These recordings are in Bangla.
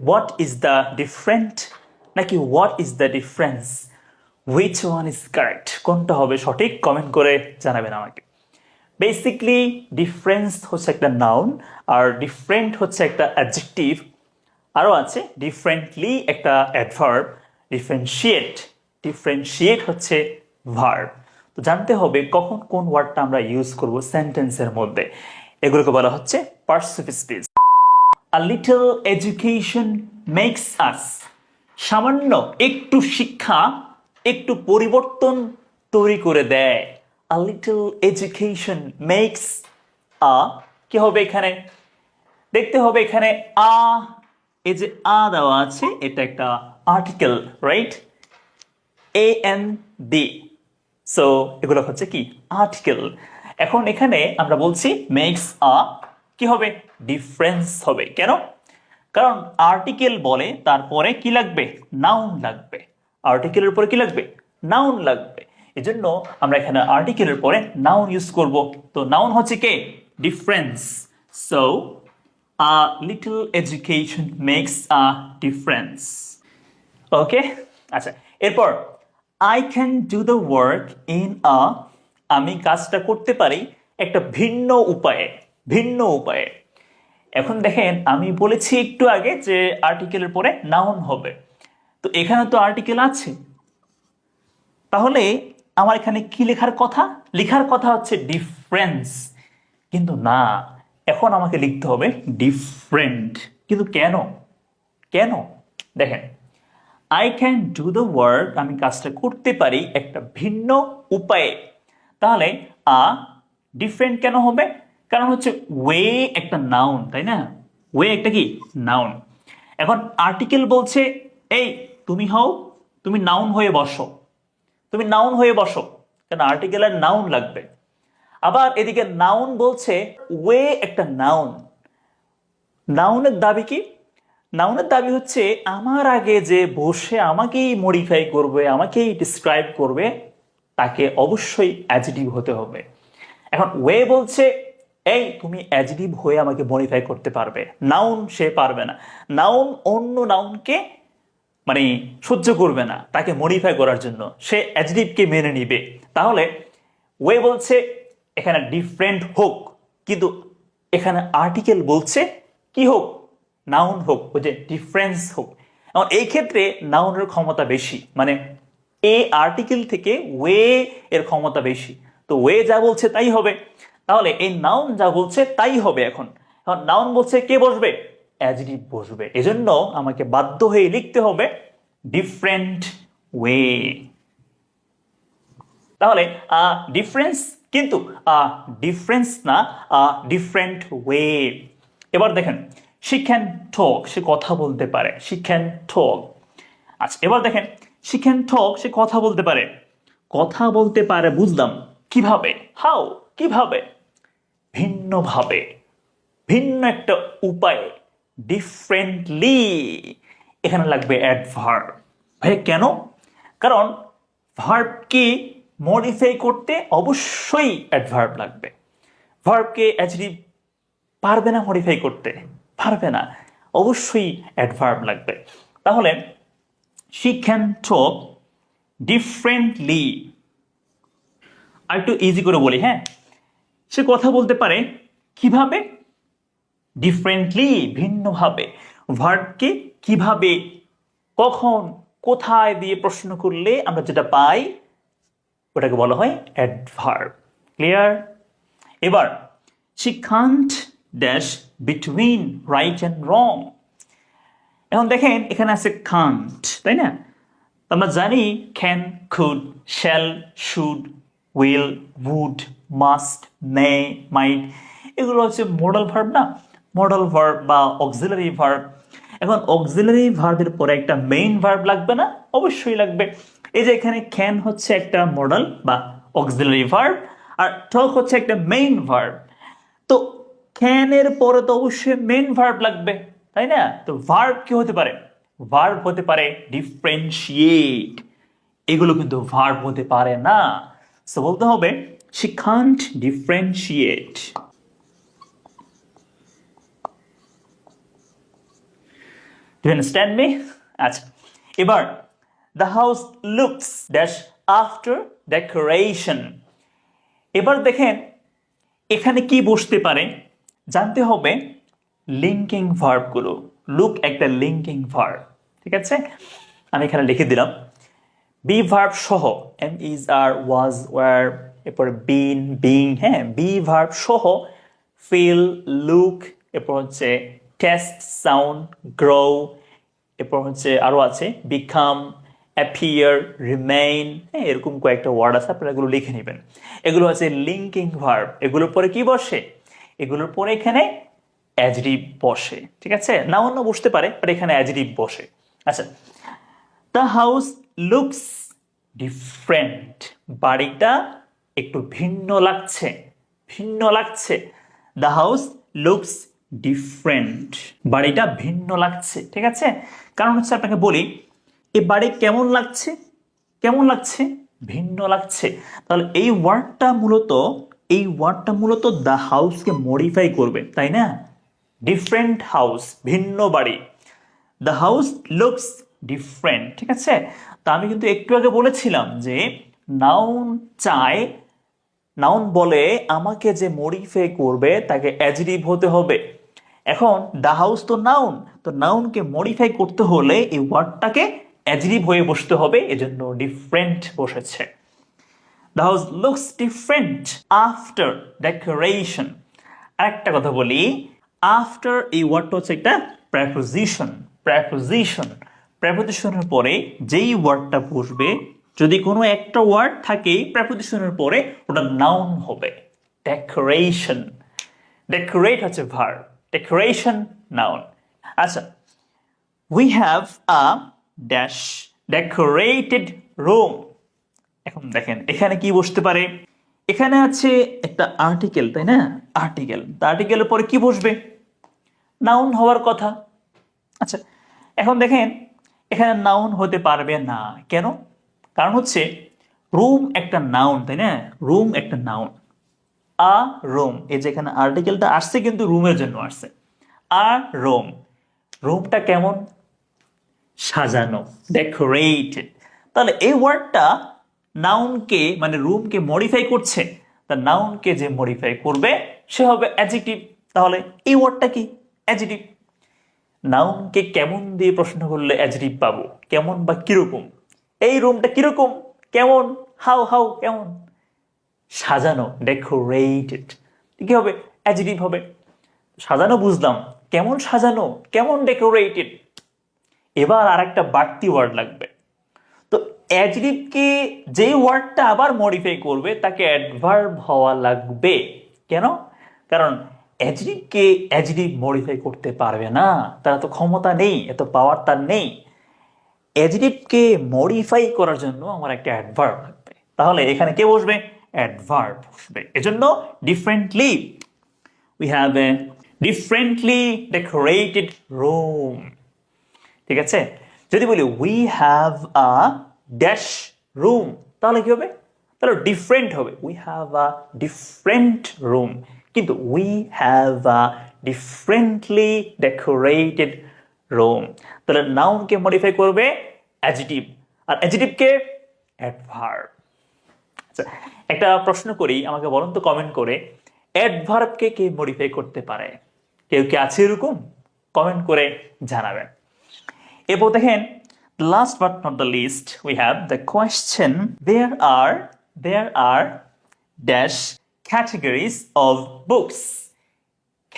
what is the different নাকি what is the difference, which one is correct, কোনটা হবে সঠিক কমেন্ট করে জানাবেন আমাকে। বেসিক্যালি ডিফারেন্স হচ্ছে একটা নাউন, আর ডিফারেন্ট হচ্ছে একটা অ্যাডজেক্টিভ, আরও আছে ডিফারেন্টলি একটা অ্যাডভার্ব, ডিফারেন্সিয়েট হচ্ছে ভার্ব। তো জানতে হবে কখন কোন ওয়ার্ডটা আমরা ইউজ করব সেন্টেন্সের মধ্যে, এগুলোকে বলা হচ্ছে পার্সিফিস্টিস। A little education makes us, সামান্য একটু শিক্ষা একটু পরিবর্তন তৈরি করে দেয়। A little education makes a, কি হবে এখানে দেখতে হবে, এখানে আ, এই যে আ দেওয়া আছে এটা একটা আর্টিকেল, রাইট, AND, সো এগুলো হচ্ছে কি আর্টিকেল। এখন এখানে আমরা বলছি মেক্স আ, কি হবে ডিফারেন্স হবে। কেন? কারণ আর্টিকেল বলে তারপরে কি লাগবে, নাউন লাগবে। আর্টিকেলের পরে কি লাগবে, নাউন লাগবে। এজন্য আমরা এখানে আর্টিকেলের পরে নাউন ইউজ করব। তো নাউন হচ্ছে কে, difference. So a little education makes a difference. Okay, আচ্ছা এরপর I can do the work in a, আমি কাজটা করতে পারি একটা ভিন্ন উপায়ে। এখন দেখেন আমি বলেছি একটু আগে যে আর্টিকেলের পরে নাউন হবে, তো এখানে তো আর্টিকেল আছে, তাহলে আমার এখানে কি লেখার কথা হচ্ছে ডিফারেন্স, কিন্তু না, এখন আমাকে লিখতে হবে ডিফারেন্ট। কিন্তু কেন দেখেন, I can do the work, আমি কাজটা করতে পারি একটা ভিন্ন উপায়ে, তাহলে ডিফারেন্ট কেন হবে? কারণ হচ্ছে ওয়ে একটা নাউন, তাই না, ওয়ে একটা কি নাউন। এখন আর্টিকেল বলছে এই তুমি নাউন হয়ে বসো, কারণ আর্টিকেলের নাউন লাগবে। আবার এদিকে নাউন বলছে ওয়ে একটা নাউনের দাবি কি, নাউনের দাবি হচ্ছে আমার আগে যে বসে আমাকেই মডিফাই করবে, আমাকেই ডিসক্রাইব করবে, তাকে অবশ্যই অ্যাডজেক্টিভ হতে হবে। এখন ওয়ে বলছে এই তুমি অ্যাডজেক্টিভ হয়ে আমাকে মডিফাই করতে পারবে, নাউন সে পারবে না, নাউন অন্য নাউনকে মানে সহ্য করবে না তাকে মডিফাই করার জন্য, সে অ্যাডজেক্টিভকে মেনে নিবে। তাহলে ওয়ে বলছে এখানে ডিফারেন্ট হোক, কিন্তু এখানে আর্টিকেল বলছে কি হোক, নাউন হোক, ওই যে ডিফারেন্স হোক। এবং এই ক্ষেত্রে নাউনের ক্ষমতা বেশি, মানে এ আর্টিকেল থেকে ওয়ে এর ক্ষমতা বেশি, তো ওয়ে যা বলছে তাই হবে। তাহলে এই নাউন যা বলছে তাই হবে। এখন নাউন বলছে কে বসবে, অ্যাডজেক্টিভ বসবে, এজন্য আমাকে বাধ্য হয়ে লিখতে হবে ডিফারেন্ট ওয়ে। তাহলে ডিফারেন্স, কিন্তু ডিফারেন্স না, ডিফারেন্ট ওয়ে। এবার দেখেন শি ক্যান টক, সে কথা বলতে পারে, শি ক্যান টক। আচ্ছা এবার দেখেন শি ক্যান টক, সে কথা বলতে পারে, বুঝলাম, কিভাবে, হাউ, কিভাবে, ভিন্নভাবে, ভিন্ন একটা উপায়ে, ডিফারেন্টলি, এখানে লাগবে অ্যাডভার্ব। ভাই কেন? কারণ ভার্বকে মডিফাই করতে অবশ্যই অ্যাডভার্ব লাগবে। ভার্বকে অ্যাডজেক্টিভ পারবে না মডিফাই করতে, পারবে না, অবশ্যই অ্যাডভার্ব লাগবে। তাহলে শি ক্যান টক ডিফারেন্টলি, আর একটু ইজি করে বলি, হ্যাঁ, সে কথা বলতে পারে কিভাবে, ডিফারেন্টলি, ভিন্নভাবে। ভার্বকে কিভাবে, কখন, কোথায় দিয়ে প্রশ্ন করলে আমরা যেটা পাই ওটাকে বলা হয় অ্যাডভার্ব। ক্লিয়ার? এবার she can't dash between right and wrong. এখন দেখেন এখানে আছে কান্ট, তাই না? আমরা জানি can, could, shall, should, will, would, must, may, might, এগুলো হচ্ছে মডাল ভার্ব না, মডাল ভার্ব বা অক্সিলারি ভার্ব। এখন অক্সিলারি ভার্বের পরে একটা মেইন ভার্ব লাগবে না? অবশ্যই লাগবে। এই যে এখানে ক্যান হচ্ছে একটা মডাল বা অক্সিলারি ভার্ব, আর টক হচ্ছে একটা মেইন ভার্ব। তো ক্যানের পরে তো অবশ্যই মেইন ভার্ব লাগবে, তাই না? তো ভার্ব কি হতে পারে? ভার্ব হতে পারে ডিফারেন্সিয়েট, এগুলো কিন্তু ভার্ব হতে পারে না। সো বলতে হবে she can't differentiate. Do you understand me? আচ্ছা, এবার the house looks dash after decoration. এবার দেখেন এখানে কি বসতে পারে জানতে হবে লিঙ্কিং ভার্বগুলো। লুক একটা লিঙ্কিং ভার্ব, ঠিক আছে? আমি এখানে লিখে দিলাম বি ভার্ব সহ, am is are, was, were, এরপর বিন, বিং, হ্যাঁ, বি ভার্ব সহ ফিল, লুক, এরপর হচ্ছে টেস্ট, সাউন্ড, গ্রো, এরপর হচ্ছে আরো আছে বিকাম, অ্যাপিয়ার, রিমেইন, হ্যাঁ, এরকম কয়েকটা ওয়ার্ড আছে, আপনারা এগুলো লিখে নেবেন। এগুলো হচ্ছে লিঙ্কিং ভার্ব। এগুলোর পরে কি বসে? এগুলোর পরে এখানে অ্যাডজেক্টিভ বসে, ঠিক আছে? নাউনও বসতে পারে, বাট এখানে অ্যাডজেক্টিভ বসে। আচ্ছা, দ্য হাউস লুকস ডিফারেন্ট। বাড়িটা একটু ভিন্ন লাগছে, ভিন্ন লাগছে। The house looks different. বাড়িটা ভিন্ন লাগছে, ঠিক আছে? কারণ হচ্ছে আপনাকে বলি, এই বাড়ি কেমন লাগছে? কেমন লাগছে? ভিন্ন লাগছে। তাহলে এই ওয়ার্ডটা মূলত দ্য হাউসকে মডিফাই করবে, তাই না? ডিফারেন্ট হাউস, ভিন্ন বাড়ি। দ্য হাউস লুকস ডিফারেন্ট, ঠিক আছে? তা আমি কিন্তু একটু আগে বলেছিলাম যে নাউন চায়, নাউন বলে আমাকে যে মডিফাই করবে তাকে অ্যাডজেক্টিভ হতে হবে। এখন দ্য হাউস তো নাউন, তো নাউনকে মডিফাই করতে হলে এই ওয়ার্ডটাকে অ্যাডজেক্টিভ হয়ে বসতে হবে, এজন্য ডিফারেন্ট বসেছে। The house looks different after decoration. আরেকটা কথা বলি, আফটার এই ওয়ার্ডটা হচ্ছে একটা প্রেপোজিশন। প্রেপোজিশন, প্রেপোজিশনের পরে যেই ওয়ার্ডটা বসবে, যদি কোনো একটা ওয়ার্ড থাকে প্রেপোজিশনের পরে, ওটা নাউন হবে। ডেকোরেশন, ডেকোরেট হচ্ছে ভার্ব, ডেকোরেশন নাউন। আচ্ছা, we have a dash decorated room. এখন দেখেন এখানে কি বসতে পারে? এখানে আছে একটা আর্টিকেল, তাই না? আর্টিকেল, আর্টিকেলের পরে কি বসবে? নাউন হওয়ার কথা। আচ্ছা, এখন দেখেন এখানে নাউন হতে পারবে না, কেন? কারণ হচ্ছে রুম একটা নাউন, তাই না? রুম একটা নাউন। আ রুম, এই যে এখানে আর্টিকেলটা আসছে কিন্তু রুমের জন্য আসছে। আ রুম, রুমটা কেমন? সাজানো, ডেকোরেটেড। তাহলে এই ওয়ার্ডটা নাউনকে মানে রুমকে মডিফাই করছে, তা নাউনকে যে মডিফাই করবে সে হবে অ্যাডজেক্টিভ। তাহলে এই ওয়ার্ডটা কি? অ্যাডজেক্টিভ। নাউনকে কেমন দিয়ে প্রশ্ন করলে অ্যাডজেক্টিভ পাবো? কেমন বা কিরকম? এই রুমটা কিরকম? কেমন? হাউ, হাউ, কেমন? সাজানো, ডেকোরেটেড। কি হবে? অ্যাডজেক্টিভ হবে। সাজানো বুঝলাম, কেমন সাজানো? কেমন ডেকোরেটেড? এবার আরেকটা বাড়তি ওয়ার্ড লাগবে। তো অ্যাডজেক্টিভকে যে ওয়ার্ডটা আবার মডিফাই করবে তাকে অ্যাডভার্ব হওয়া লাগবে। কেন? কারণ অ্যাডজেক্টিভকে অ্যাডজেক্টিভ মডিফাই করতে পারবে না, তার তো ক্ষমতা নেই, এত পাওয়ার তার নেই। অ্যাডজেক্টিভকে মডিফাই করার জন্য আমার একটা অ্যাডভার্ব লাগবে। তাহলে এখানে কে বসবে? অ্যাডভার্ব বসবে। এজন্য differently, we have a differently decorated room, ঠিক আছে? যদি বলি we have a dash room, তাহলে কি হবে? তাহলে ডিফারেন্ট হবে, we have a different room. কিন্তু we have a differently decorated room, তাহলে নাউনকে মডিফাই করবে অ্যাডজেক্টিভ, আর অ্যাডজেক্টিভকে অ্যাডভার্ব। আচ্ছা, একটা প্রশ্ন করি, আমাকে বলুন তো কমেন্ট করে, অ্যাডভার্বকে কে মডিফাই করতে পারে? কেউ কি আছে এরকম? কমেন্ট করে জানাবেন। এরপর দেখেন, last but not the least, we have the question, there are dash categories of books.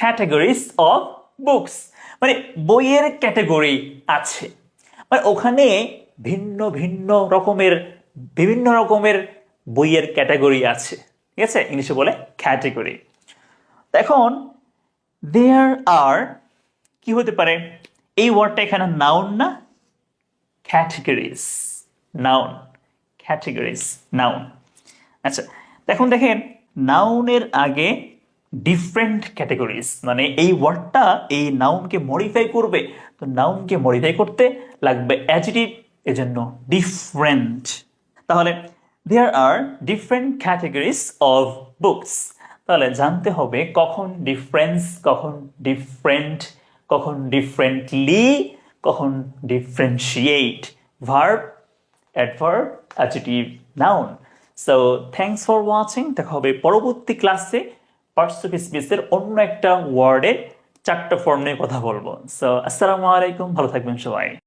Categories of books মানে বইয়ের ক্যাটাগরি আছে, মানে ওখানে বিভিন্ন রকমের বইয়ের ক্যাটাগরি আছে, ঠিক আছে? ইংলিশে বলে ক্যাটাগরি। এখন there are কি হতে পারে? এই ওয়ার্ডটা এখানে নাউন না? Categories, noun, categories, noun. আচ্ছা, এখন দেখেন নাউনের আগে ডিফারেন্ট ক্যাটাগরিজ, মানে এই ওয়ার্ডটা এই নাউনকে মডিফাই করবে, তো নাউনকে মডিফাই করতে লাগবে অ্যাডজেক্টিভ, এজন্য ডিফারেন্ট। তাহলে দেয়ার আর ডিফারেন্ট ক্যাটাগরিজ অফ বুকস। তাহলে জানতে হবে কখন ডিফারেন্স, কখন ডিফারেন্ট, কখন ডিফারেন্টলি, কখন differentiate, verb, adverb, adjective, noun. So thanks for watching. দেখা হবে পরবর্তী ক্লাসে পার্টস অফ স্পিচের অন্য একটা ওয়ার্ডের 4টা ফর্ম নিয়ে কথা বলবো। সো আসসালামু আলাইকুম, ভালো থাকবেন সবাই।